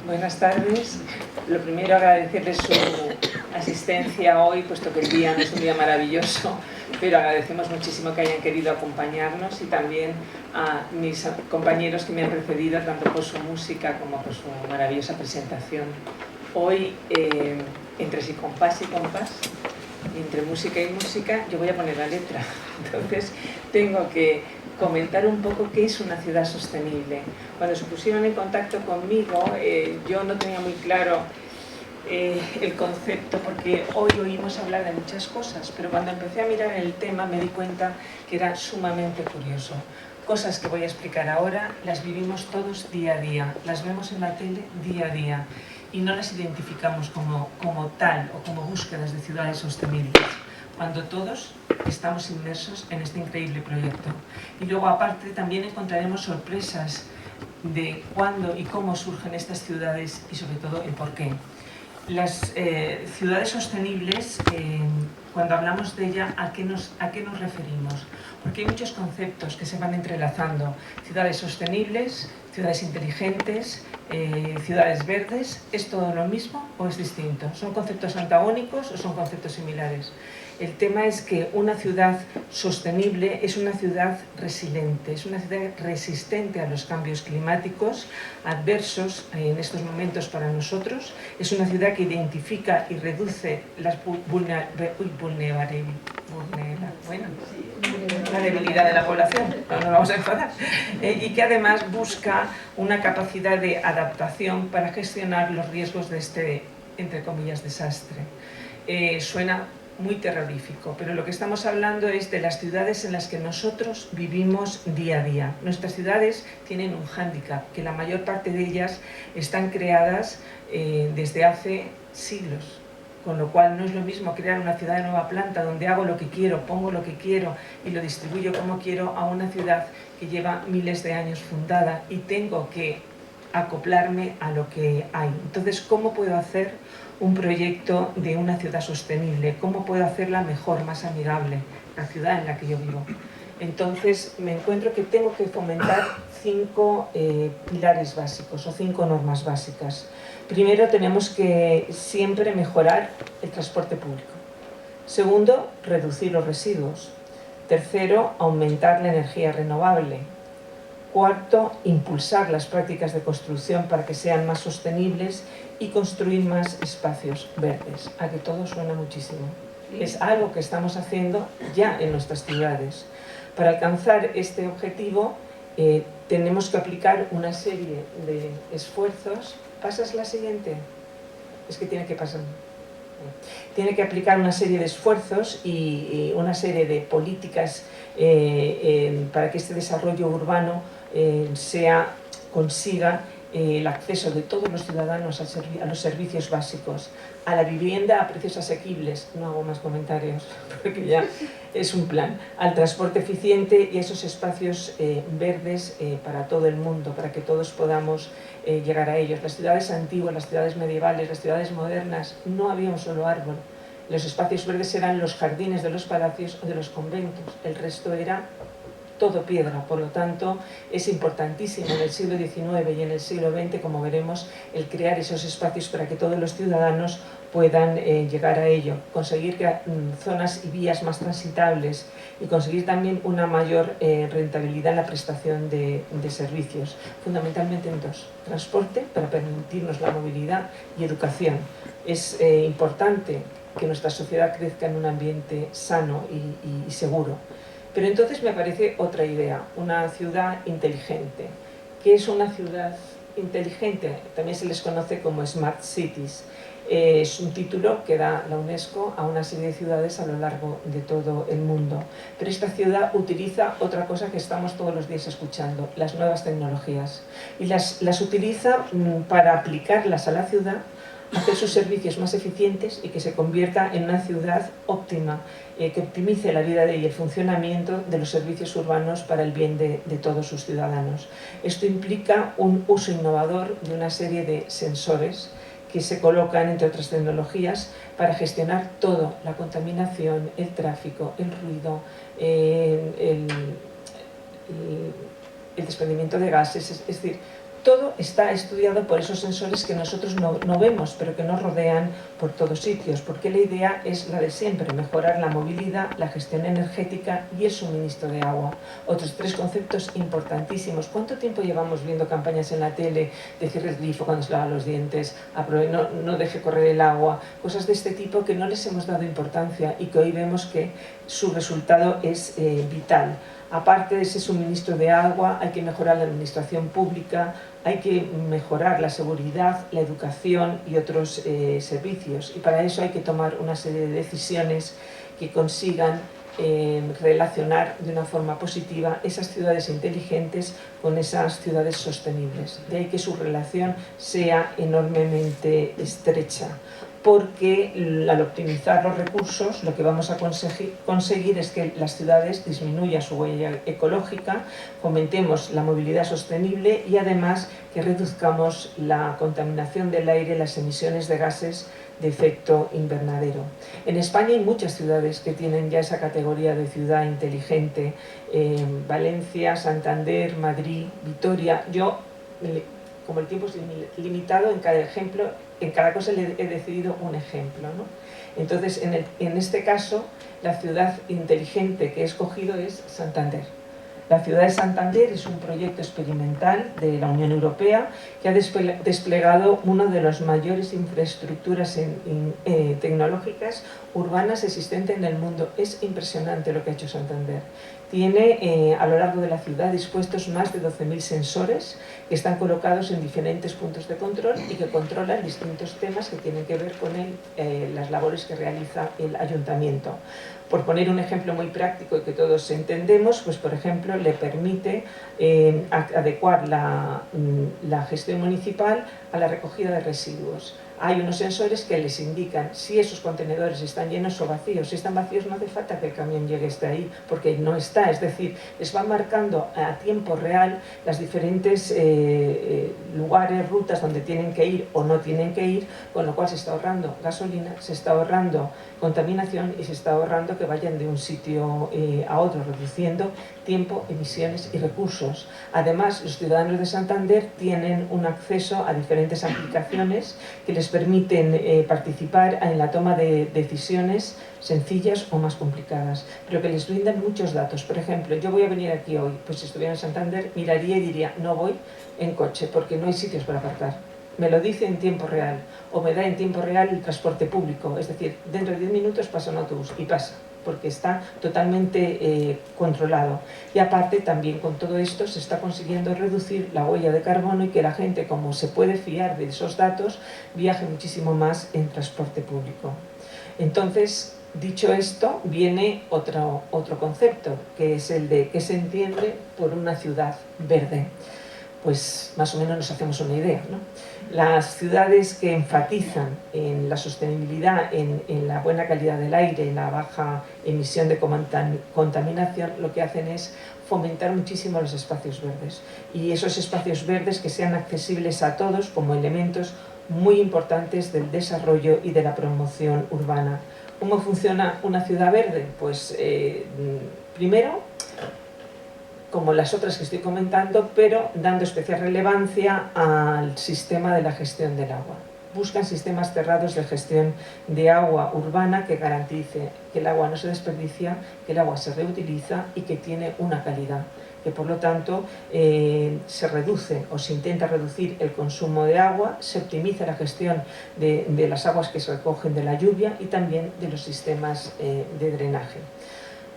Buenas tardes. Lo primero, agradecerles su asistencia hoy, puesto que el día no es un día maravilloso, pero agradecemos muchísimo que hayan querido acompañarnos, y también a mis compañeros que me han precedido, tanto por su música como por su maravillosa presentación. Hoy, entre si compás y compás, entre música y música, yo voy a poner la letra. Entonces, tengo que comentar un poco qué es una ciudad sostenible. Cuando se pusieron en contacto conmigo, yo no tenía muy claro el concepto, porque hoy oímos hablar de muchas cosas, pero cuando empecé a mirar el tema me di cuenta que era sumamente curioso. Cosas que voy a explicar ahora las vivimos todos día a día, las vemos en la tele día a día y no las identificamos como tal o como búsquedas de ciudades sostenibles, cuando todos estamos inmersos en este increíble proyecto. Y luego, aparte, también encontraremos sorpresas de cuándo y cómo surgen estas ciudades y, sobre todo, el por qué. Las ciudades sostenibles, cuando hablamos de ella, ¿a qué nos referimos? Porque hay muchos conceptos que se van entrelazando. Ciudades sostenibles, ciudades inteligentes, ciudades verdes. ¿Es todo lo mismo o es distinto? ¿Son conceptos antagónicos o son conceptos similares? El tema es que una ciudad sostenible es una ciudad resiliente, es una ciudad resistente a los cambios climáticos adversos en estos momentos para nosotros. Es una ciudad que identifica y reduce la debilidad de la población, no nos vamos a enfadar, y que además busca una capacidad de adaptación para gestionar los riesgos de este, entre comillas, desastre. Suena muy terrorífico, pero lo que estamos hablando es de las ciudades en las que nosotros vivimos día a día. Nuestras ciudades tienen un hándicap, que la mayor parte de ellas están creadas desde hace siglos, con lo cual no es lo mismo crear una ciudad de nueva planta donde hago lo que quiero, pongo lo que quiero y lo distribuyo como quiero, a una ciudad que lleva miles de años fundada y tengo que acoplarme a lo que hay. Entonces, ¿cómo puedo hacer un proyecto de una ciudad sostenible? ¿Cómo puedo hacerla mejor, más amigable, la ciudad en la que yo vivo? Entonces me encuentro que tengo que fomentar 5 pilares básicos o 5 normas básicas. Primero, tenemos que siempre mejorar el transporte público. Segundo, reducir los residuos. Tercero, aumentar la energía renovable. Cuarto, impulsar las prácticas de construcción para que sean más sostenibles y construir más espacios verdes. A que todo suena muchísimo. Es algo que estamos haciendo ya en nuestras ciudades. Para alcanzar este objetivo tenemos que aplicar una serie de esfuerzos. ¿Pasas la siguiente? Es que tiene que pasar. Tiene que aplicar una serie de esfuerzos y una serie de políticas para que este desarrollo urbano consiga el acceso de todos los ciudadanos a los servicios básicos, a la vivienda a precios asequibles, no hago más comentarios porque ya es un plan, al transporte eficiente y a esos espacios verdes para todo el mundo, para que todos podamos llegar a ellos. Las ciudades antiguas, las ciudades medievales, las ciudades modernas, no había un solo árbol. Los espacios verdes eran los jardines de los palacios o de los conventos, el resto era todo piedra. Por lo tanto, es importantísimo en el siglo XIX y en el siglo XX, como veremos, el crear esos espacios para que todos los ciudadanos puedan llegar a ello, conseguir zonas y vías más transitables y conseguir también una mayor rentabilidad en la prestación de servicios, fundamentalmente en 2: transporte, para permitirnos la movilidad, y educación. Es importante que nuestra sociedad crezca en un ambiente sano y seguro. Pero entonces me aparece otra idea, una ciudad inteligente. ¿Qué es una ciudad inteligente? También se les conoce como Smart Cities. Es un título que da la UNESCO a una serie de ciudades a lo largo de todo el mundo. Pero esta ciudad utiliza otra cosa que estamos todos los días escuchando, las nuevas tecnologías. Y las utiliza para aplicarlas a la ciudad, hacer sus servicios más eficientes y que se convierta en una ciudad óptima, que optimice la vida y el funcionamiento de los servicios urbanos para el bien de todos sus ciudadanos. Esto implica un uso innovador de una serie de sensores que se colocan, entre otras tecnologías, para gestionar todo: la contaminación, el tráfico, el ruido, el desprendimiento de gases, es decir, Todo está estudiado por esos sensores que nosotros no vemos, pero que nos rodean por todos sitios, porque la idea es la de siempre, mejorar la movilidad, la gestión energética y el suministro de agua. Otros 3 conceptos importantísimos. ¿Cuánto tiempo llevamos viendo campañas en la tele de cierre el grifo cuando se lava los dientes, no deje correr el agua? Cosas de este tipo que no les hemos dado importancia y que hoy vemos que su resultado es vital. Aparte de ese suministro de agua, hay que mejorar la administración pública, hay que mejorar la seguridad, la educación y otros servicios. Y para eso hay que tomar una serie de decisiones que consigan relacionar de una forma positiva esas ciudades inteligentes con esas ciudades sostenibles. De ahí que su relación sea enormemente estrecha, porque al optimizar los recursos lo que vamos a conseguir es que las ciudades disminuyan su huella ecológica, fomentemos la movilidad sostenible y además que reduzcamos la contaminación del aire, las emisiones de gases de efecto invernadero. En España hay muchas ciudades que tienen ya esa categoría de ciudad inteligente, Valencia, Santander, Madrid, Vitoria. Yo, como el tiempo es limitado, en cada cosa he decidido un ejemplo, ¿no? Entonces, en este caso, la ciudad inteligente que he escogido es Santander. La ciudad de Santander es un proyecto experimental de la Unión Europea que ha desplegado una de las mayores infraestructuras tecnológicas urbanas existentes en el mundo. Es impresionante lo que ha hecho Santander. Tiene a lo largo de la ciudad dispuestos más de 12.000 sensores que están colocados en diferentes puntos de control y que controlan distintos temas que tienen que ver con las labores que realiza el ayuntamiento. Por poner un ejemplo muy práctico y que todos entendemos, pues por ejemplo le permite adecuar la gestión municipal a la recogida de residuos. Hay unos sensores que les indican si esos contenedores están llenos o vacíos. Si están vacíos no hace falta que el camión llegue hasta ahí, porque no está. Es decir, les va marcando a tiempo real las diferentes lugares, rutas donde tienen que ir o no tienen que ir, con lo cual se está ahorrando gasolina, se está ahorrando contaminación y se está ahorrando que vayan de un sitio a otro, reduciendo tiempo, emisiones y recursos. Además, los ciudadanos de Santander tienen un acceso a diferentes aplicaciones que les permiten participar en la toma de decisiones sencillas o más complicadas, pero que les brindan muchos datos. Por ejemplo, yo voy a venir aquí hoy, pues si estuviera en Santander, miraría y diría, no voy en coche porque no hay sitios para aparcar. Me lo dice en tiempo real, o me da en tiempo real el transporte público, es decir, dentro de 10 minutos pasa un autobús, y pasa, porque está totalmente controlado. Y aparte también con todo esto se está consiguiendo reducir la huella de carbono y que la gente, como se puede fiar de esos datos, viaje muchísimo más en transporte público. Entonces, dicho esto, viene otro concepto, que es el de qué se entiende por una ciudad verde. Pues más o menos nos hacemos una idea, ¿no? Las ciudades que enfatizan en la sostenibilidad, en la buena calidad del aire, en la baja emisión de contaminación, lo que hacen es fomentar muchísimo los espacios verdes. Y esos espacios verdes que sean accesibles a todos como elementos muy importantes del desarrollo y de la promoción urbana. ¿Cómo funciona una ciudad verde? Pues primero, como las otras que estoy comentando, pero dando especial relevancia al sistema de la gestión del agua. Buscan sistemas cerrados de gestión de agua urbana que garantice que el agua no se desperdicia, que el agua se reutiliza y que tiene una calidad, que por lo tanto se reduce o se intenta reducir el consumo de agua, se optimiza la gestión de las aguas que se recogen de la lluvia y también de los sistemas de drenaje.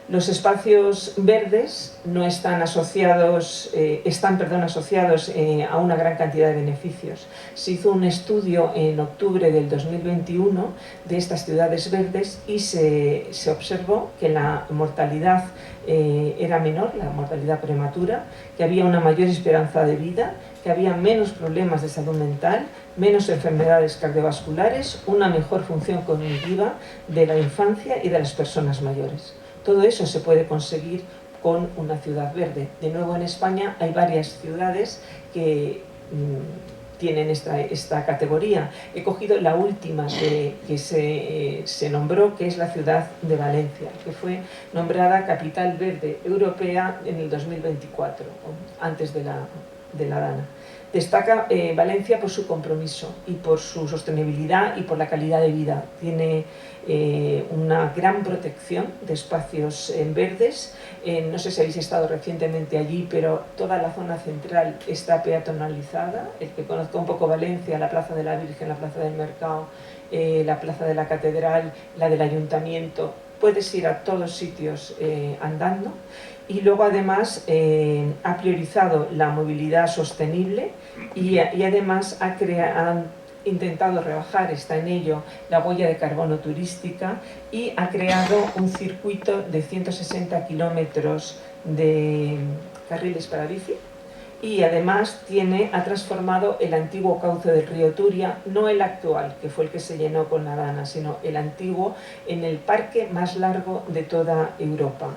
Los espacios verdes no están asociados, están asociados a una gran cantidad de beneficios. Se hizo un estudio en octubre del 2021 de estas ciudades verdes y se observó que la mortalidad era menor, la mortalidad prematura, que había una mayor esperanza de vida, que había menos problemas de salud mental, menos enfermedades cardiovasculares, una mejor función cognitiva de la infancia y de las personas mayores. Todo eso se puede conseguir con una ciudad verde. De nuevo, en España hay varias ciudades que tienen esta categoría. He cogido la última que se nombró, que es la ciudad de Valencia, que fue nombrada Capital Verde Europea en el 2024, antes de de la Dana. Destaca Valencia por su compromiso y por su sostenibilidad y por la calidad de vida. Tiene una gran protección de espacios verdes. No sé si habéis estado recientemente allí, pero toda la zona central está peatonalizada. El que conozca un poco Valencia, la Plaza de la Virgen, la Plaza del Mercado, la Plaza de la Catedral, la del Ayuntamiento, puedes ir a todos sitios andando. Y luego además ha priorizado la movilidad sostenible y además ha intentado rebajar, está en ello, la huella de carbono turística y ha creado un circuito de 160 kilómetros de carriles para bici y además ha transformado el antiguo cauce del río Turia, no el actual, que fue el que se llenó con la Dana, sino el antiguo, en el parque más largo de toda Europa.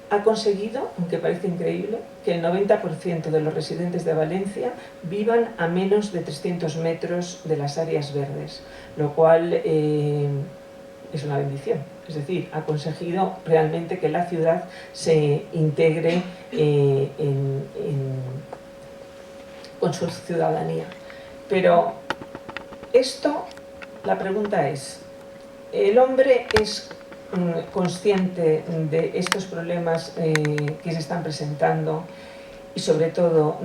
Ha conseguido, aunque parece increíble, que el 90% de los residentes de Valencia vivan a menos de 300 metros de las áreas verdes, lo cual es una bendición. Es decir, ha conseguido realmente que la ciudad se integre con su ciudadanía. Pero esto, la pregunta es, ¿el hombre es consciente de estos problemas que se están presentando y sobre todo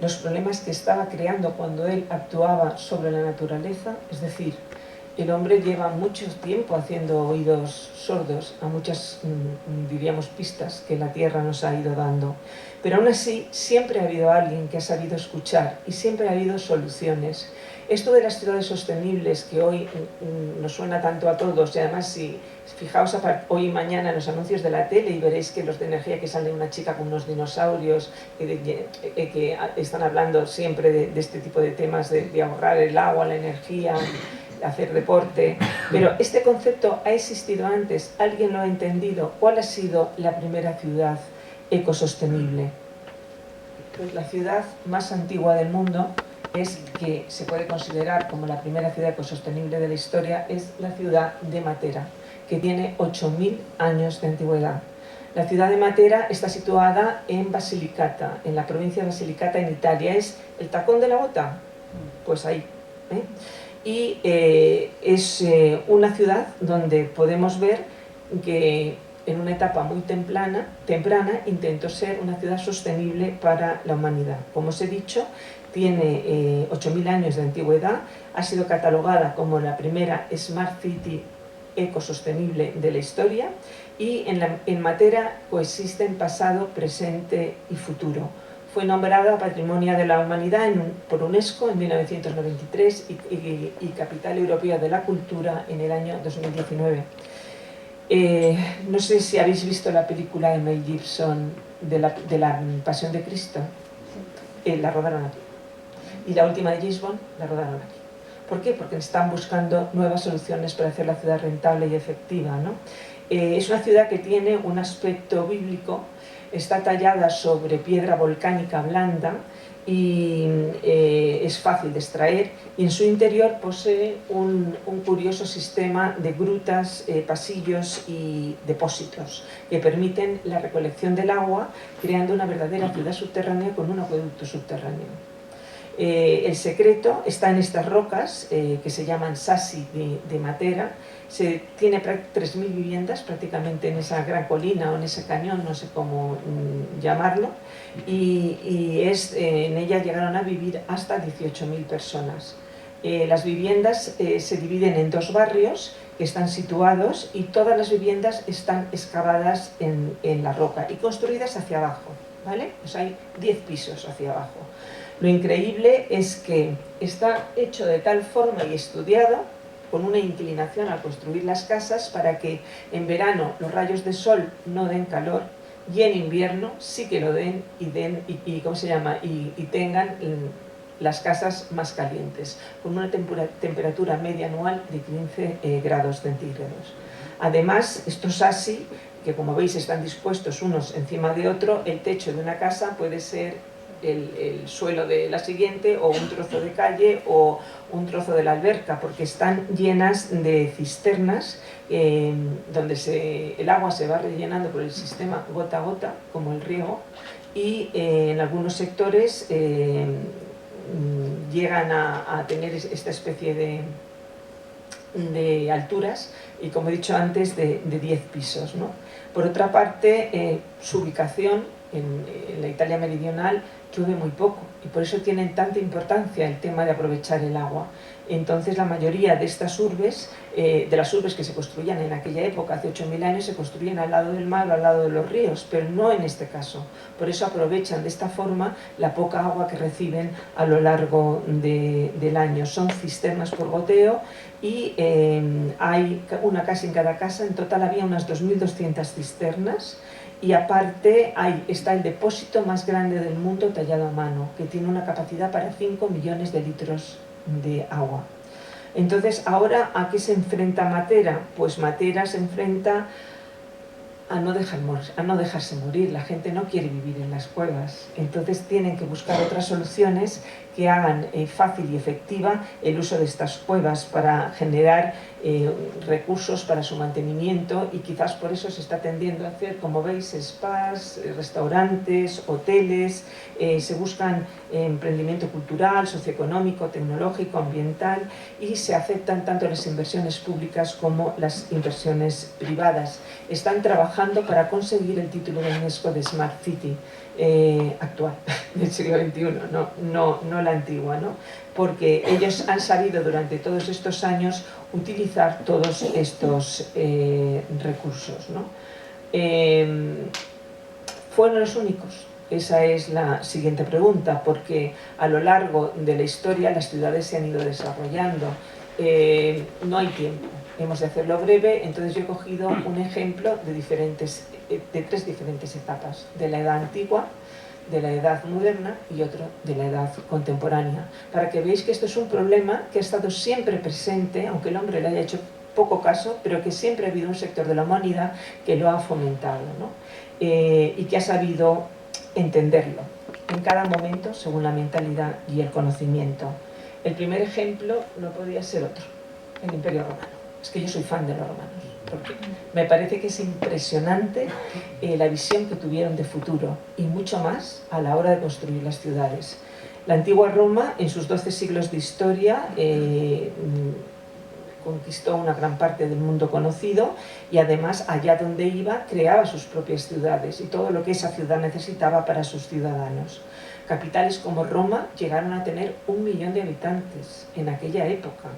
los problemas que estaba creando cuando él actuaba sobre la naturaleza? Es decir, el hombre lleva mucho tiempo haciendo oídos sordos a muchas, diríamos, pistas que la Tierra nos ha ido dando. Pero aún así, siempre ha habido alguien que ha sabido escuchar y siempre ha habido soluciones. Esto de las ciudades sostenibles, que hoy nos suena tanto a todos, y además si fijaos hoy y mañana en los anuncios de la tele y veréis que los de energía, que sale una chica con unos dinosaurios que están hablando siempre de este tipo de temas, de ahorrar el agua, la energía, hacer deporte, pero este concepto ha existido antes, alguien lo ha entendido. ¿Cuál ha sido la primera ciudad ecosostenible? Pues la ciudad más antigua del mundo, que se puede considerar como la primera ciudad ecosostenible de la historia, es la ciudad de Matera, que tiene 8000 años de antigüedad. La ciudad de Matera está situada en Basilicata, en la provincia de Basilicata, en Italia. ¿Es el tacón de la bota? Pues ahí. Y es una ciudad donde podemos ver que en una etapa muy temprana intentó ser una ciudad sostenible para la humanidad. Como os he dicho, tiene 8000 años de antigüedad, ha sido catalogada como la primera Smart City ecosostenible de la historia y en Matera coexisten pasado, presente y futuro. Fue nombrada Patrimonio de la Humanidad por UNESCO en 1993 y Capital Europea de la Cultura en el año 2019. No sé si habéis visto la película de Mel Gibson de la Pasión de Cristo. La rodaron aquí. Y la última de James Bond la rodaron aquí. ¿Por qué? Porque están buscando nuevas soluciones para hacer la ciudad rentable y efectiva, ¿no? Es una ciudad que tiene un aspecto bíblico, está tallada sobre piedra volcánica blanda y es fácil de extraer, y en su interior posee un curioso sistema de grutas, pasillos y depósitos que permiten la recolección del agua, creando una verdadera ciudad subterránea con un acueducto subterráneo. El secreto está en estas rocas que se llaman Sassi de Matera. Tiene 3000 viviendas prácticamente en esa gran colina o en ese cañón, no sé cómo llamarlo, y en ella llegaron a vivir hasta 18.000 personas. Las viviendas se dividen en 2 barrios que están situados y todas las viviendas están excavadas en la roca y construidas hacia abajo, ¿vale? Pues hay 10 pisos hacia abajo. Lo increíble es que está hecho de tal forma y estudiado, con una inclinación al construir las casas, para que en verano los rayos de sol no den calor y en invierno sí que lo den y tengan las casas más calientes, con una temperatura media anual de 15 grados centígrados. Además, estos así, que como veis están dispuestos unos encima de otro, el techo de una casa puede ser el suelo de la siguiente, o un trozo de calle, o un trozo de la alberca, porque están llenas de cisternas donde el agua se va rellenando por el sistema gota a gota, como el riego, y en algunos sectores llegan a tener esta especie de alturas y, como he dicho antes, de 10 pisos, ¿no? Por otra parte, su ubicación en la Italia meridional llueve muy poco y por eso tiene tanta importancia el tema de aprovechar el agua. Entonces la mayoría de estas urbes, de las urbes que se construían en aquella época, hace 8000 años, se construían al lado del mar o al lado de los ríos, pero no en este caso. Por eso aprovechan de esta forma la poca agua que reciben a lo largo del año. Son cisternas por goteo y hay una casa en cada casa. En total había unas 2200 cisternas. Y aparte está el depósito más grande del mundo tallado a mano, que tiene una capacidad para 5 millones de litros de agua. Entonces, ahora, ¿a qué se enfrenta Matera? Pues Matera se enfrenta a no dejarse morir. La gente no quiere vivir en las cuevas, entonces tienen que buscar otras soluciones que hagan fácil y efectiva el uso de estas cuevas para generar recursos para su mantenimiento, y quizás por eso se está tendiendo a hacer, como veis, spas, restaurantes, hoteles, se buscan emprendimiento cultural, socioeconómico, tecnológico, ambiental, y se aceptan tanto las inversiones públicas como las inversiones privadas. Están trabajando para conseguir el título de UNESCO de Smart City actual, del siglo XXI, no la antigua, ¿no? Porque ellos han sabido durante todos estos años utilizar todos estos recursos, ¿no? ¿Fueron los únicos? Esa es la siguiente pregunta, porque a lo largo de la historia las ciudades se han ido desarrollando. No hay tiempo, hemos de hacerlo breve, entonces yo he cogido un ejemplo de 3 diferentes etapas: de la edad antigua, de la edad moderna y otro de la edad contemporánea, para que veáis que esto es un problema que ha estado siempre presente, aunque el hombre le haya hecho poco caso, pero que siempre ha habido un sector de la humanidad que lo ha fomentado, ¿no? Y que ha sabido entenderlo en cada momento según la mentalidad y el conocimiento. El primer ejemplo no podía ser otro: el Imperio Romano. Es que yo soy fan de los romanos, porque me parece que es impresionante la visión que tuvieron de futuro, y mucho más a la hora de construir las ciudades. La antigua Roma, en sus 12 siglos de historia, conquistó una gran parte del mundo conocido, y además allá donde iba creaba sus propias ciudades y todo lo que esa ciudad necesitaba para sus ciudadanos. Capitales como Roma llegaron a tener 1 millón de habitantes en aquella época.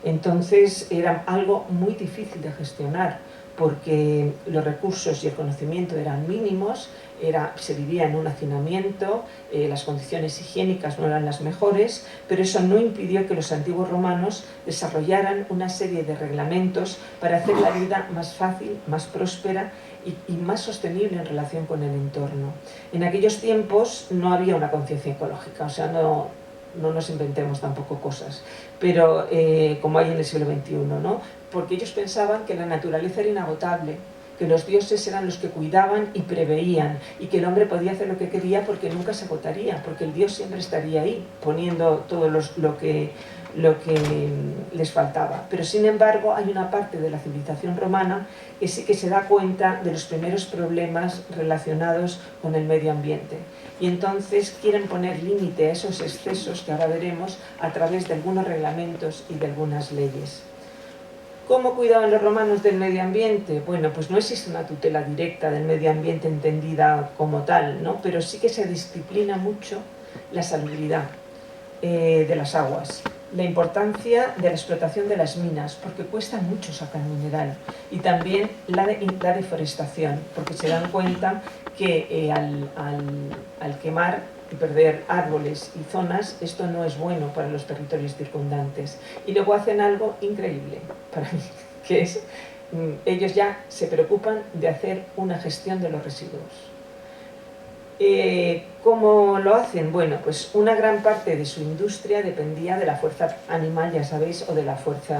Entonces era algo muy difícil de gestionar, porque los recursos y el conocimiento eran mínimos, se vivía en un hacinamiento, las condiciones higiénicas no eran las mejores, pero eso no impidió que los antiguos romanos desarrollaran una serie de reglamentos para hacer la vida más fácil, más próspera y más sostenible en relación con el entorno. En aquellos tiempos no había una conciencia ecológica, o sea, no nos inventemos tampoco cosas, pero como hay en el siglo XXI, ¿no? Porque ellos pensaban que la naturaleza era inagotable, que los dioses eran los que cuidaban y preveían, y que el hombre podía hacer lo que quería porque nunca se agotaría, porque el dios siempre estaría ahí, poniendo todo lo que les faltaba. Pero sin embargo hay una parte de la civilización romana que sí que se da cuenta de los primeros problemas relacionados con el medio ambiente, y entonces quieren poner límite a esos excesos que ahora veremos a través de algunos reglamentos y de algunas leyes. ¿Cómo cuidaban los romanos del medio ambiente? Bueno, pues no existe una tutela directa del medio ambiente entendida como tal, ¿no? Pero sí que se disciplina mucho la salubridad de las aguas, la importancia de la explotación de las minas, porque cuesta mucho sacar mineral, y también la deforestación, porque se dan cuenta que al quemar y perder árboles y zonas, esto no es bueno para los territorios circundantes. Y luego hacen algo increíble para mí, que es, ellos ya se preocupan de hacer una gestión de los residuos. ¿Cómo lo hacen? Bueno, pues una gran parte de su industria dependía de la fuerza animal, ya sabéis, o de la fuerza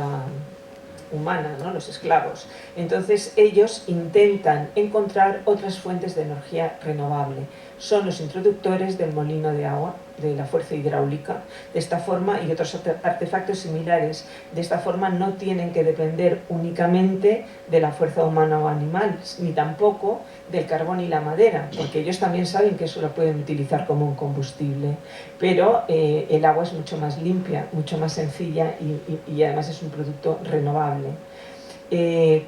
humana, ¿no? Los esclavos. Entonces ellos intentan encontrar otras fuentes de energía renovable. son los introductores del molino de agua, de la fuerza hidráulica. De esta forma, y otros artefactos similares, de esta forma no tienen que depender únicamente de la fuerza humana o animal, ni tampoco del carbón y la madera, porque ellos también saben que eso lo pueden utilizar como un combustible, pero el agua es mucho más limpia, mucho más sencilla y además es un producto renovable.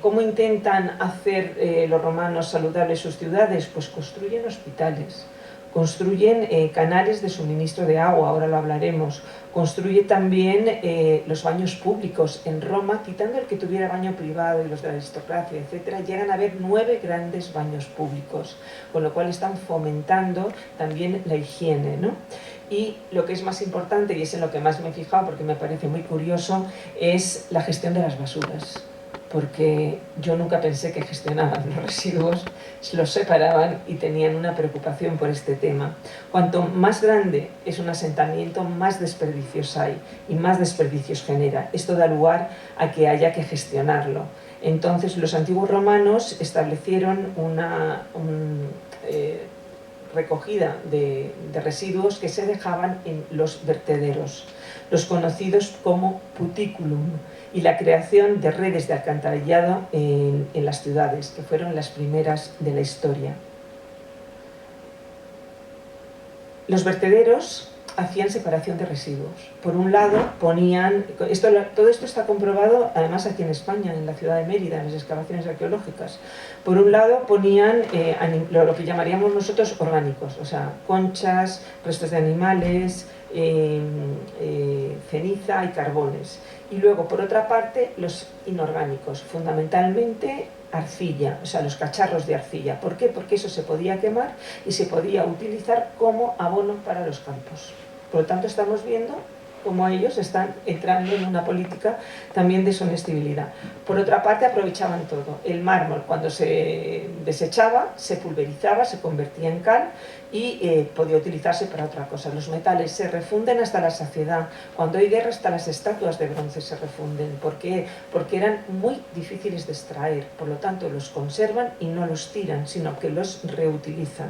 ¿Cómo intentan hacer los romanos saludables sus ciudades? Pues construyen hospitales, construyen canales de suministro de agua, ahora lo hablaremos, construye también los baños públicos. En Roma, quitando el que tuviera baño privado y los de la aristocracia, etc., llegan a haber 9 grandes baños públicos, con lo cual están fomentando también la higiene, ¿no? Y lo que es más importante, y es en lo que más me he fijado porque me parece muy curioso, es la gestión de las basuras, porque yo nunca pensé que gestionaban los residuos, los separaban y tenían una preocupación por este tema. Cuanto más grande es un asentamiento, más desperdicios hay y más desperdicios genera. Esto da lugar a que haya que gestionarlo. Entonces los antiguos romanos establecieron una recogida de residuos que se dejaban en los vertederos, los conocidos como puticulum, y la creación de redes de alcantarillado en las ciudades, que fueron las primeras de la historia. Los vertederos hacían separación de residuos. Por un lado ponían, todo esto está comprobado además aquí en España, en la ciudad de Mérida, en las excavaciones arqueológicas. Por un lado ponían lo que llamaríamos nosotros orgánicos, o sea, conchas, restos de animales, ceniza y carbones. Y luego, por otra parte, los inorgánicos, fundamentalmente arcilla, o sea, los cacharros de arcilla. ¿Por qué? Porque eso se podía quemar y se podía utilizar como abono para los campos. Por lo tanto, estamos viendo cómo ellos están entrando en una política también de sostenibilidad. Por otra parte, aprovechaban todo. El mármol, cuando se desechaba, se pulverizaba, se convertía en cal y podía utilizarse para otra cosa. Los metales se refunden hasta la saciedad. Cuando hay guerra, hasta las estatuas de bronce se refunden. ¿Por qué? Porque eran muy difíciles de extraer. Por lo tanto, los conservan y no los tiran, sino que los reutilizan.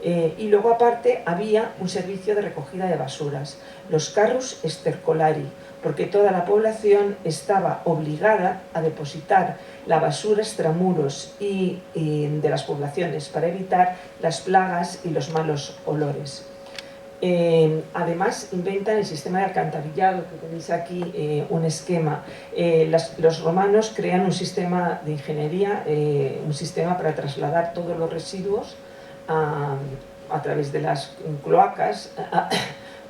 Y luego aparte había un servicio de recogida de basuras, los carrus estercolari, porque toda la población estaba obligada a depositar la basura extramuros y de las poblaciones para evitar las plagas y los malos olores. Además inventan el sistema de alcantarillado, que tenéis aquí un esquema. Los romanos crean un sistema de ingeniería, un sistema para trasladar todos los residuos a través de las cloacas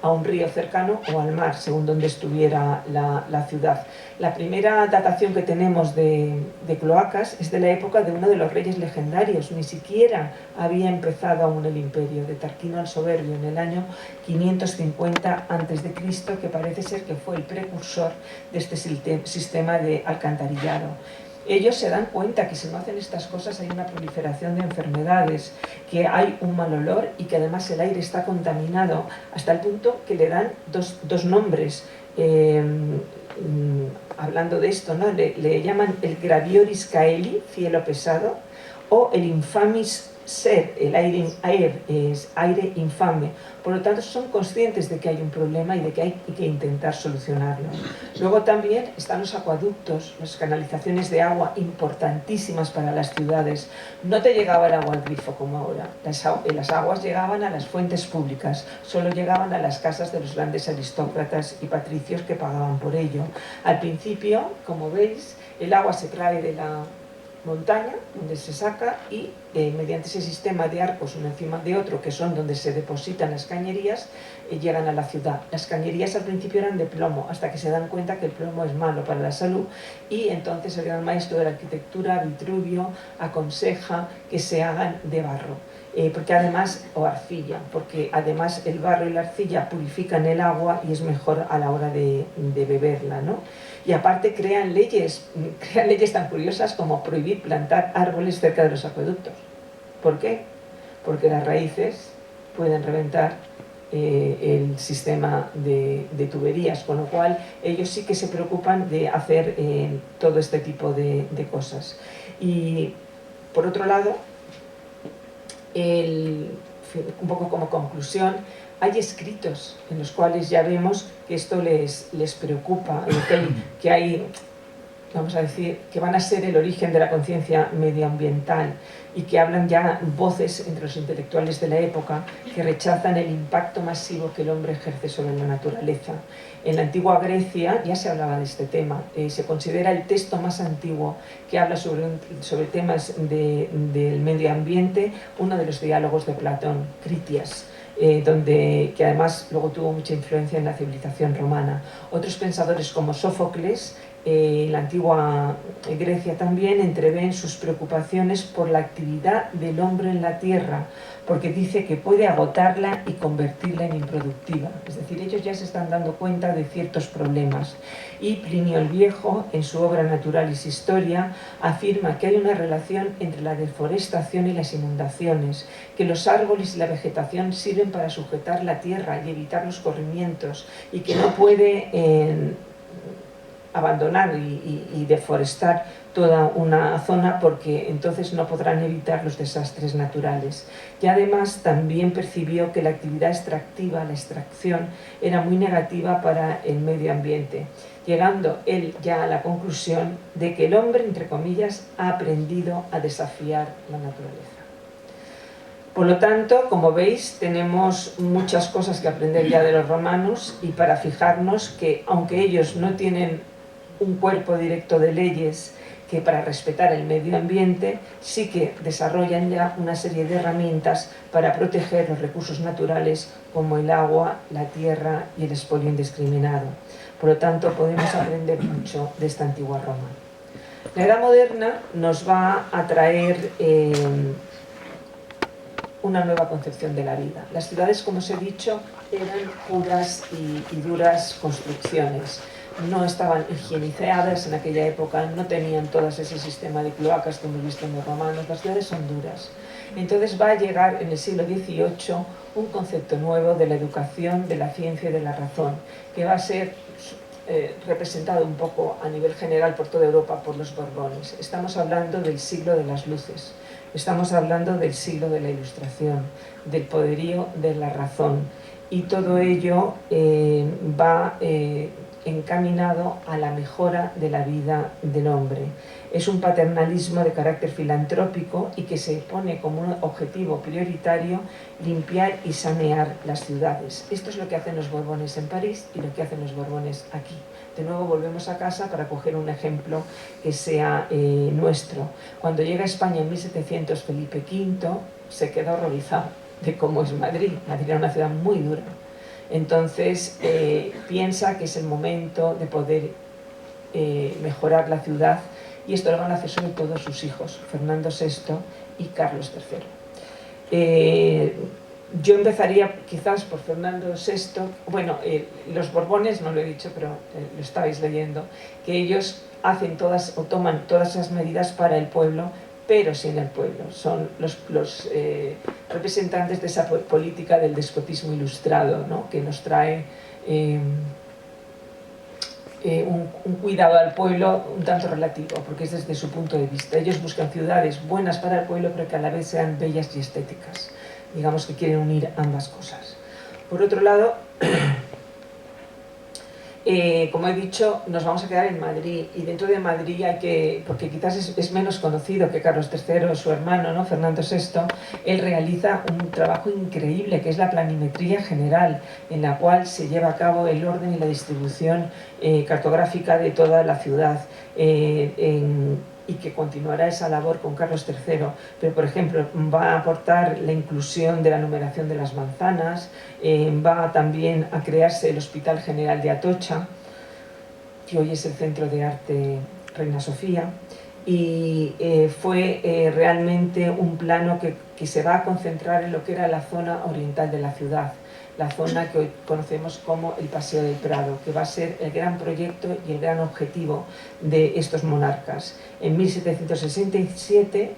a un río cercano o al mar, según donde estuviera la ciudad. La primera datación que tenemos de cloacas es de la época de uno de los reyes legendarios. Ni siquiera había empezado aún el imperio, de Tarquino el Soberbio, en el año 550 a.C., que parece ser que fue el precursor de este sistema de alcantarillado. Ellos se dan cuenta que si no hacen estas cosas hay una proliferación de enfermedades, que hay un mal olor y que además el aire está contaminado, hasta el punto que le dan dos nombres. Hablando de esto, ¿no? le llaman el gravioris caeli, cielo pesado, o el infamis ser, el aire es aire infame. Por lo tanto, son conscientes de que hay un problema y de que hay que intentar solucionarlo. Luego también están los acueductos, las canalizaciones de agua importantísimas para las ciudades. No te llegaba el agua al grifo como ahora. Las aguas llegaban a las fuentes públicas, solo llegaban a las casas de los grandes aristócratas y patricios que pagaban por ello. Al principio, como veis, el agua se trae de la montaña, donde se saca, y mediante ese sistema de arcos uno encima de otro, que son donde se depositan las cañerías, llegan a la ciudad. Las cañerías al principio eran de plomo, hasta que se dan cuenta que el plomo es malo para la salud, y entonces el gran maestro de la arquitectura, Vitruvio, aconseja que se hagan de barro. Porque además, o arcilla, porque además el barro y la arcilla purifican el agua y es mejor a la hora de beberla, ¿no? Y aparte crean leyes tan curiosas como prohibir plantar árboles cerca de los acueductos. ¿Por qué? Porque las raíces pueden reventar el sistema de tuberías, con lo cual ellos sí que se preocupan de hacer todo este tipo de cosas. Y por otro lado, un poco como conclusión, hay escritos en los cuales ya vemos que esto les preocupa, que hay, vamos a decir, que van a ser el origen de la conciencia medioambiental y que hablan ya voces entre los intelectuales de la época que rechazan el impacto masivo que el hombre ejerce sobre la naturaleza. En la antigua Grecia ya se hablaba de este tema, se considera el texto más antiguo que habla sobre temas del medio ambiente, uno de los diálogos de Platón, Critias, que además luego tuvo mucha influencia en la civilización romana. Otros pensadores como Sófocles, en la antigua Grecia también, entreven sus preocupaciones por la actividad del hombre en la tierra, porque dice que puede agotarla y convertirla en improductiva. Es decir, ellos ya se están dando cuenta de ciertos problemas. Y Plinio el Viejo, en su obra Naturalis Historia, afirma que hay una relación entre la deforestación y las inundaciones, que los árboles y la vegetación sirven para sujetar la tierra y evitar los corrimientos, y que no puede abandonar y deforestar toda una zona porque entonces no podrán evitar los desastres naturales. Y además también percibió que la actividad extractiva, la extracción, era muy negativa para el medio ambiente, llegando él ya a la conclusión de que el hombre, entre comillas, ha aprendido a desafiar la naturaleza. Por lo tanto, como veis, tenemos muchas cosas que aprender ya de los romanos y para fijarnos que, aunque ellos no tienen un cuerpo directo de leyes que para respetar el medio ambiente, sí que desarrollan ya una serie de herramientas para proteger los recursos naturales como el agua, la tierra y el expolio indiscriminado. Por lo tanto, podemos aprender mucho de esta antigua Roma. La Edad Moderna nos va a traer una nueva concepción de la vida. Las ciudades, como os he dicho, eran puras y duras construcciones. No estaban higienizadas en aquella época, no tenían todo ese sistema de cloacas que hemos visto en los romanos. Las ciudades son duras. Entonces va a llegar en el siglo XVIII un concepto nuevo de la educación, de la ciencia y de la razón, que va a ser representado un poco a nivel general por toda Europa por los Borbones. Estamos hablando del siglo de las luces, estamos hablando del siglo de la Ilustración, del poderío de la razón, y todo ello va encaminado a la mejora de la vida del hombre. Es un paternalismo de carácter filantrópico y que se pone como un objetivo prioritario limpiar y sanear las ciudades. Esto es lo que hacen los Borbones en París y lo que hacen los Borbones aquí. De nuevo volvemos a casa para coger un ejemplo que sea nuestro. Cuando llega a España en 1700 Felipe V, se quedó horrorizado de cómo es Madrid. Madrid era una ciudad muy dura. Entonces piensa que es el momento de poder mejorar la ciudad, y esto lo van a hacer sobre todo sus hijos, Fernando VI y Carlos III. Yo empezaría quizás por Fernando VI. Bueno, los Borbones, no lo he dicho, pero lo estabais leyendo, que ellos hacen todas o toman todas esas medidas para el pueblo, pero sin el pueblo. Son los representantes de esa política del despotismo ilustrado, ¿no?, que nos trae un cuidado al pueblo un tanto relativo, porque es desde su punto de vista. Ellos buscan ciudades buenas para el pueblo, pero que a la vez sean bellas y estéticas. Digamos que quieren unir ambas cosas. Por otro lado, como he dicho, nos vamos a quedar en Madrid, y dentro de Madrid hay que, porque quizás es menos conocido que Carlos III, su hermano, ¿no?, Fernando VI, él realiza un trabajo increíble que es la planimetría general, en la cual se lleva a cabo el orden y la distribución cartográfica de toda la ciudad, y que continuará esa labor con Carlos III, pero por ejemplo va a aportar la inclusión de la numeración de las manzanas, va también a crearse el Hospital General de Atocha, que hoy es el Centro de Arte Reina Sofía, y fue realmente un plano que se va a concentrar en lo que era la zona oriental de la ciudad, la zona que hoy conocemos como el Paseo del Prado, que va a ser el gran proyecto y el gran objetivo de estos monarcas. En 1767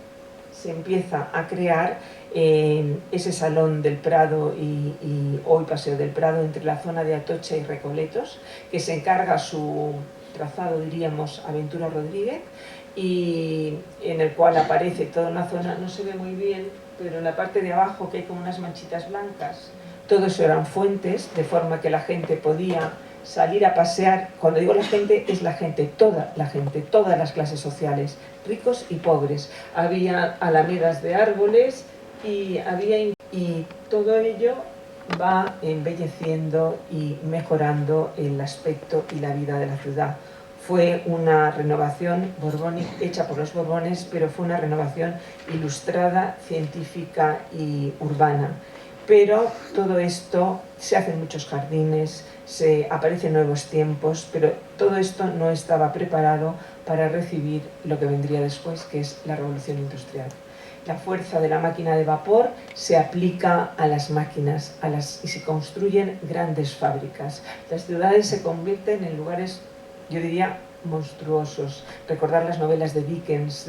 se empieza a crear ese Salón del Prado y hoy Paseo del Prado, entre la zona de Atocha y Recoletos, que se encarga su trazado, diríamos, Aventura Rodríguez, y en el cual aparece toda una zona, no se ve muy bien, pero en la parte de abajo, que hay como unas manchitas blancas, todo eso eran fuentes, de forma que la gente podía salir a pasear. Cuando digo la gente, es la gente, todas las clases sociales, ricos y pobres. Había alamedas de árboles y todo ello va embelleciendo y mejorando el aspecto y la vida de la ciudad. Fue una renovación borbónica hecha por los Borbones, pero fue una renovación ilustrada, científica y urbana. Pero todo esto, se hacen muchos jardines, se aparecen nuevos tiempos, pero todo esto no estaba preparado para recibir lo que vendría después, que es la revolución industrial. La fuerza de la máquina de vapor se aplica a las máquinas y se construyen grandes fábricas. Las ciudades se convierten en lugares, yo diría, monstruosos. Recordar las novelas de Dickens,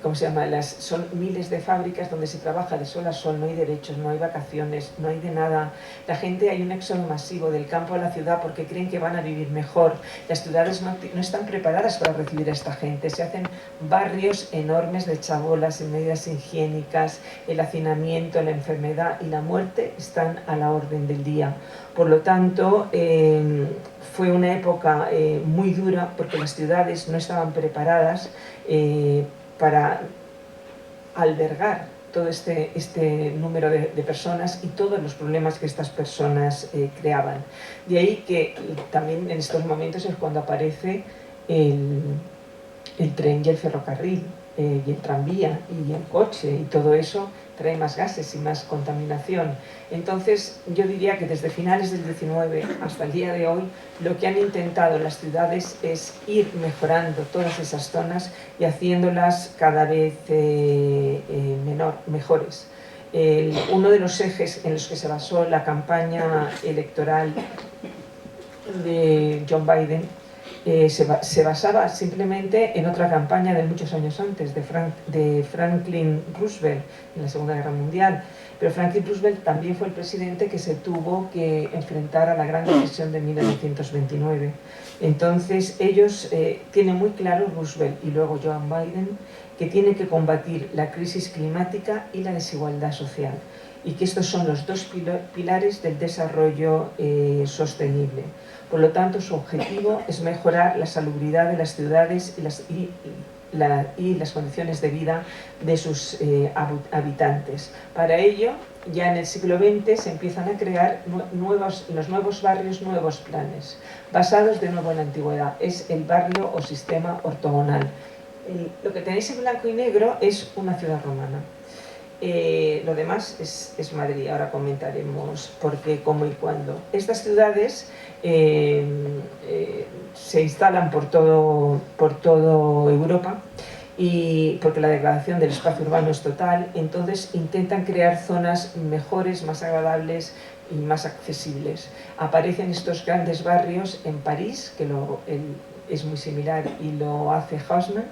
¿cómo se llama? Son miles de fábricas donde se trabaja de sol a sol, no hay derechos, no hay vacaciones, no hay de nada. La gente, hay un éxodo masivo del campo a la ciudad porque creen que van a vivir mejor. Las ciudades no están preparadas para recibir a esta gente. Se hacen barrios enormes de chabolas en medidas higiénicas, el hacinamiento, la enfermedad y la muerte están a la orden del día. Por lo tanto, fue una época muy dura porque las ciudades no estaban preparadas para albergar todo este número de personas y todos los problemas que estas personas creaban. De ahí que también en estos momentos es cuando aparece el tren y el ferrocarril, y el tranvía y el coche, y todo eso trae más gases y más contaminación. Entonces yo diría que desde finales del 19 hasta el día de hoy lo que han intentado las ciudades es ir mejorando todas esas zonas y haciéndolas cada vez mejores. Uno de los ejes en los que se basó la campaña electoral de John Biden se basaba simplemente en otra campaña de muchos años antes, de Franklin Roosevelt en la Segunda Guerra Mundial. Pero Franklin Roosevelt también fue el presidente que se tuvo que enfrentar a la Gran Depresión de 1929. Entonces ellos tienen muy claro, Roosevelt y luego Joe Biden, que tienen que combatir la crisis climática y la desigualdad social, y que estos son los dos pilares del desarrollo sostenible. Por lo tanto, su objetivo es mejorar la salubridad de las ciudades y las condiciones de vida de sus habitantes. Para ello, ya en el siglo XX se empiezan a crear los nuevos barrios, nuevos planes, basados de nuevo en la antigüedad. Es el barrio o sistema ortogonal. Lo que tenéis en blanco y negro es una ciudad romana. Lo demás es Madrid. Ahora comentaremos por qué, cómo y cuándo. Estas ciudades se instalan por todo Europa, y porque la degradación del espacio urbano es total. Entonces intentan crear zonas mejores, más agradables y más accesibles. Aparecen estos grandes barrios en París, que es muy similar y lo hace Haussmann.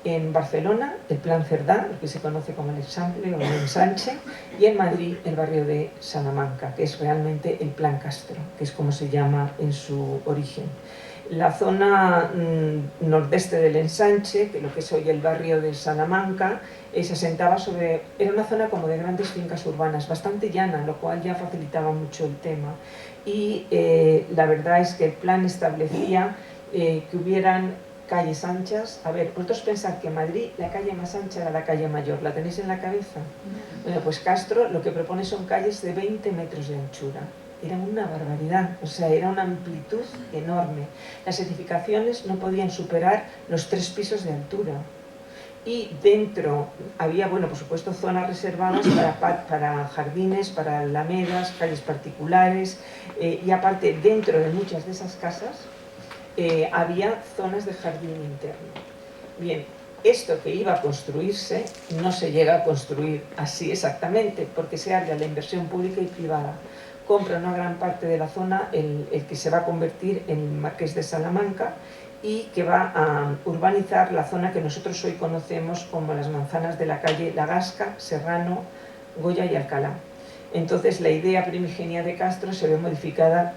En Barcelona, el Plan Cerdá, lo que se conoce como el Eixample o el Ensanche, y en Madrid, el barrio de Salamanca, que es realmente el Plan Castro, que es como se llama en su origen. La zona nordeste del Ensanche, que lo que es hoy el barrio de Salamanca, se asentaba era una zona como de grandes fincas urbanas, bastante llana, lo cual ya facilitaba mucho el tema. Y la verdad es que el plan establecía que hubieran calles anchas. A ver, vosotros pensad que en Madrid la calle más ancha era la calle Mayor, ¿la tenéis en la cabeza? Bueno, pues Castro lo que propone son calles de 20 metros de anchura. Era una barbaridad, o sea, era una amplitud enorme. Las edificaciones no podían superar los 3 pisos de altura. Y dentro había, bueno, por supuesto, zonas reservadas para jardines, para alamedas, calles particulares, y aparte, dentro de muchas de esas casas, había zonas de jardín interno. Bien, esto que iba a construirse no se llega a construir así exactamente, porque se habla de la inversión pública y privada. Compra una gran parte de la zona el que se va a convertir en Marqués de Salamanca, y que va a urbanizar la zona que nosotros hoy conocemos como las manzanas de la calle La Gasca, Serrano, Goya y Alcalá. Entonces la idea primigenia de Castro se ve modificada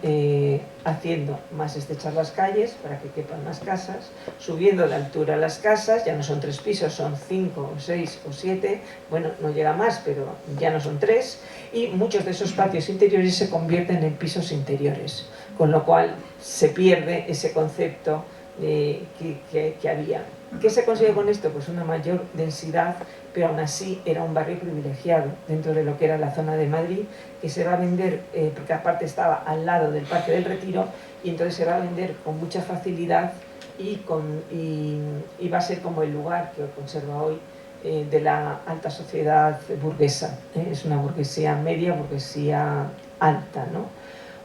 haciendo más estrechas las calles para que quepan más casas, subiendo de altura las casas, ya no son 3 pisos, son 5 o 6 o 7, bueno, no llega más, pero ya no son 3, y muchos de esos patios interiores se convierten en pisos interiores, con lo cual se pierde ese concepto que había. ¿Qué se consigue con esto? Pues una mayor densidad, pero aún así era un barrio privilegiado dentro de lo que era la zona de Madrid, que se va a vender, porque aparte estaba al lado del Parque del Retiro, y entonces se va a vender con mucha facilidad y va a ser como el lugar que conserva hoy de la alta sociedad burguesa. Es una burguesía media, burguesía alta, ¿no?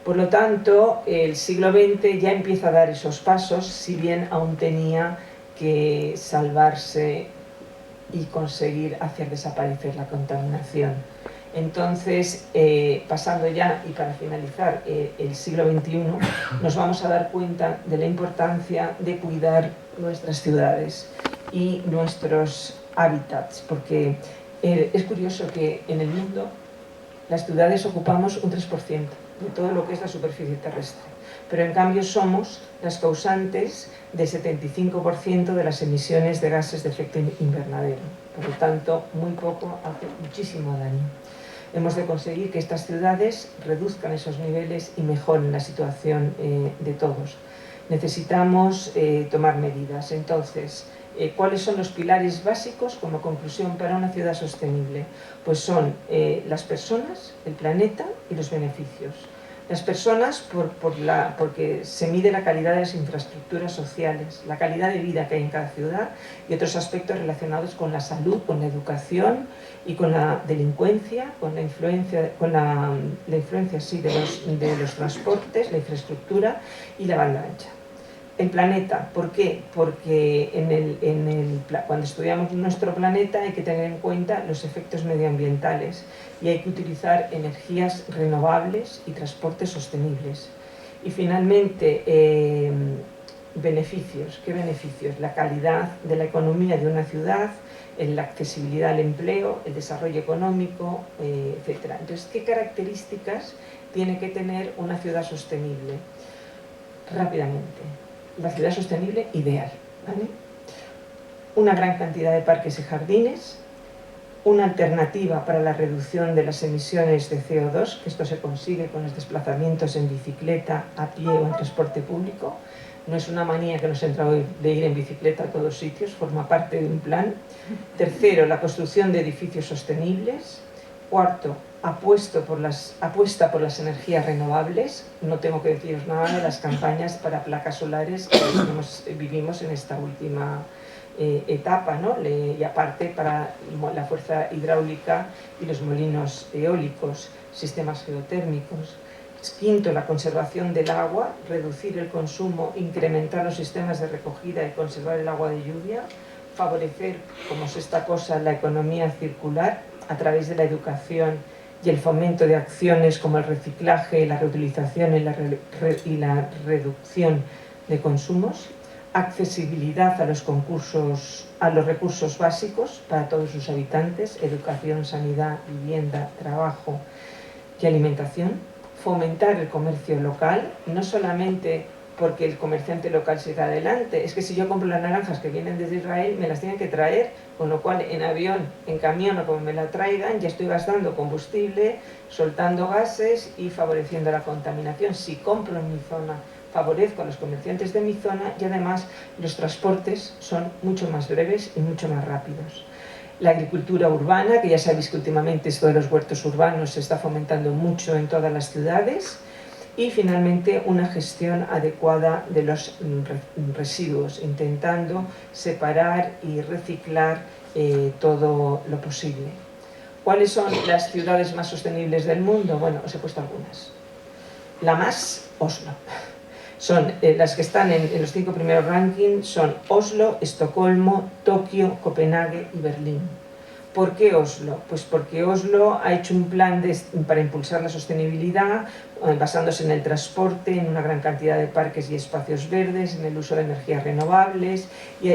Por lo tanto, el siglo XX ya empieza a dar esos pasos, si bien aún tenía que salvarse y conseguir hacer desaparecer la contaminación. Entonces, pasando ya y para finalizar el siglo XXI, nos vamos a dar cuenta de la importancia de cuidar nuestras ciudades y nuestros hábitats, porque es curioso que en el mundo las ciudades ocupamos un 3% de todo lo que es la superficie terrestre, pero en cambio somos las causantes del 75% de las emisiones de gases de efecto invernadero. Por lo tanto, muy poco hace muchísimo daño. Hemos de conseguir que estas ciudades reduzcan esos niveles y mejoren la situación de todos. Necesitamos tomar medidas. Entonces, ¿cuáles son los pilares básicos como conclusión para una ciudad sostenible? Pues son las personas, el planeta y los beneficios. Las personas porque se mide la calidad de las infraestructuras sociales, la calidad de vida que hay en cada ciudad y otros aspectos relacionados con la salud, con la educación y con la delincuencia, con la influencia, sí, de los transportes, la infraestructura y la banda ancha. El planeta, ¿por qué? Porque cuando estudiamos nuestro planeta hay que tener en cuenta los efectos medioambientales y hay que utilizar energías renovables y transportes sostenibles. Y finalmente, beneficios. ¿Qué beneficios? La calidad de la economía de una ciudad, la accesibilidad al empleo, el desarrollo económico, etc. Entonces, ¿qué características tiene que tener una ciudad sostenible? Rápidamente. La ciudad sostenible ideal, ¿vale? Una gran cantidad de parques y jardines, una alternativa para la reducción de las emisiones de CO2, que esto se consigue con los desplazamientos en bicicleta, a pie o en transporte público. No es una manía que nos entra hoy de ir en bicicleta a todos sitios, forma parte de un plan. Tercero, la construcción de edificios sostenibles. Cuarto, apuesta por las energías renovables. No tengo que deciros nada de las campañas para placas solares que vivimos en esta última etapa, ¿no? Y aparte para la fuerza hidráulica y los molinos eólicos, sistemas geotérmicos. Quinto, la conservación del agua, reducir el consumo, incrementar los sistemas de recogida y conservar el agua de lluvia, favorecer, como sexta cosa, la economía circular a través de la educación y el fomento de acciones como el reciclaje, la reutilización y la reducción de consumos, accesibilidad a los recursos básicos para todos sus habitantes, educación, sanidad, vivienda, trabajo y alimentación, fomentar el comercio local, no solamente porque el comerciante local siga adelante, es que si yo compro las naranjas que vienen desde Israel, me las tienen que traer, con lo cual en avión, en camión o como me la traigan, ya estoy gastando combustible, soltando gases y favoreciendo la contaminación. Si compro en mi zona, favorezco a los comerciantes de mi zona y además los transportes son mucho más breves y mucho más rápidos. La agricultura urbana, que ya sabéis que últimamente esto de los huertos urbanos se está fomentando mucho en todas las ciudades. Y finalmente una gestión adecuada de los residuos, intentando separar y reciclar todo lo posible. ¿Cuáles son las ciudades más sostenibles del mundo? Bueno, os he puesto algunas. La más, Oslo. Son las que están en los 5 primeros rankings, son Oslo, Estocolmo, Tokio, Copenhague y Berlín. ¿Por qué Oslo? Pues porque Oslo ha hecho un plan para impulsar la sostenibilidad, basándose en el transporte, en una gran cantidad de parques y espacios verdes, en el uso de energías renovables, y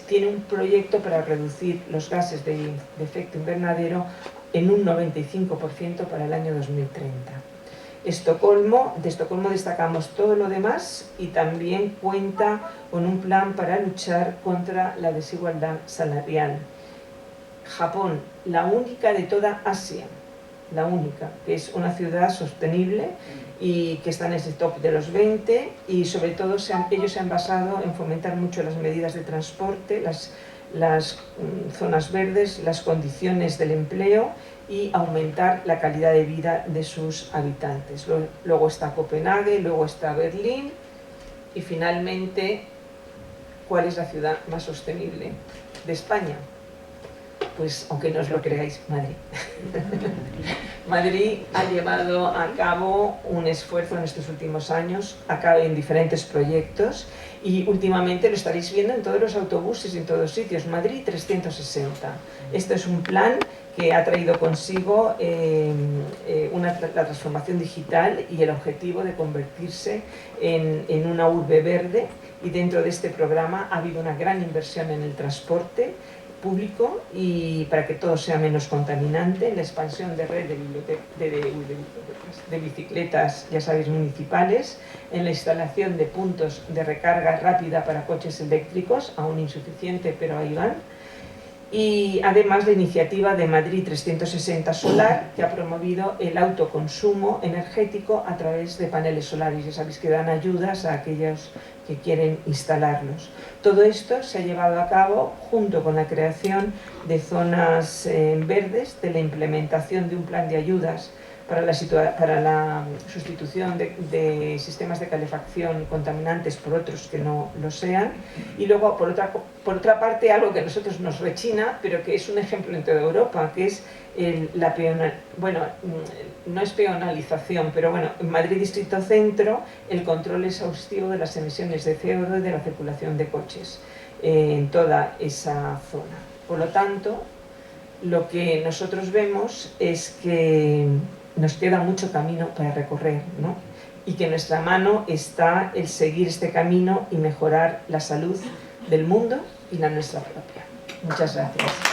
tiene un proyecto para reducir los gases de efecto invernadero en un 95% para el año 2030. De Estocolmo destacamos todo lo demás y también cuenta con un plan para luchar contra la desigualdad salarial. Japón, la única de toda Asia, la única, que es una ciudad sostenible y que está en ese top de los 20, y sobre todo ellos se han basado en fomentar mucho las medidas de transporte, las zonas verdes, las condiciones del empleo y aumentar la calidad de vida de sus habitantes. Luego está Copenhague, luego está Berlín y finalmente, ¿cuál es la ciudad más sostenible de España? Pues, aunque no os lo creáis, Madrid. Madrid ha llevado a cabo un esfuerzo en estos últimos años, en diferentes proyectos, y últimamente lo estaréis viendo en todos los autobuses y en todos sitios. Madrid 360. Esto es un plan que ha traído consigo la transformación digital y el objetivo de convertirse en una urbe verde, y dentro de este programa ha habido una gran inversión en el transporte público y para que todo sea menos contaminante, la expansión de red de bicicletas, ya sabéis, municipales, en la instalación de puntos de recarga rápida para coches eléctricos, aún insuficiente, pero ahí van, y además la iniciativa de Madrid 360 Solar, que ha promovido el autoconsumo energético a través de paneles solares. Ya sabéis que dan ayudas a aquellos que quieren instalarlos. Todo esto se ha llevado a cabo junto con la creación de zonas verdes, de la implementación de un plan de ayudas para la sustitución de sistemas de calefacción contaminantes por otros que no lo sean, y luego por otra parte algo que a nosotros nos rechina, pero que es un ejemplo en toda Europa, que es no es peonalización, pero bueno, en Madrid Distrito Centro el control exhaustivo de las emisiones de CO2 y de la circulación de coches en toda esa zona. Por lo tanto, lo que nosotros vemos es que nos queda mucho camino para recorrer, ¿no? Y que en nuestra mano está el seguir este camino y mejorar la salud del mundo y la nuestra propia. Muchas gracias.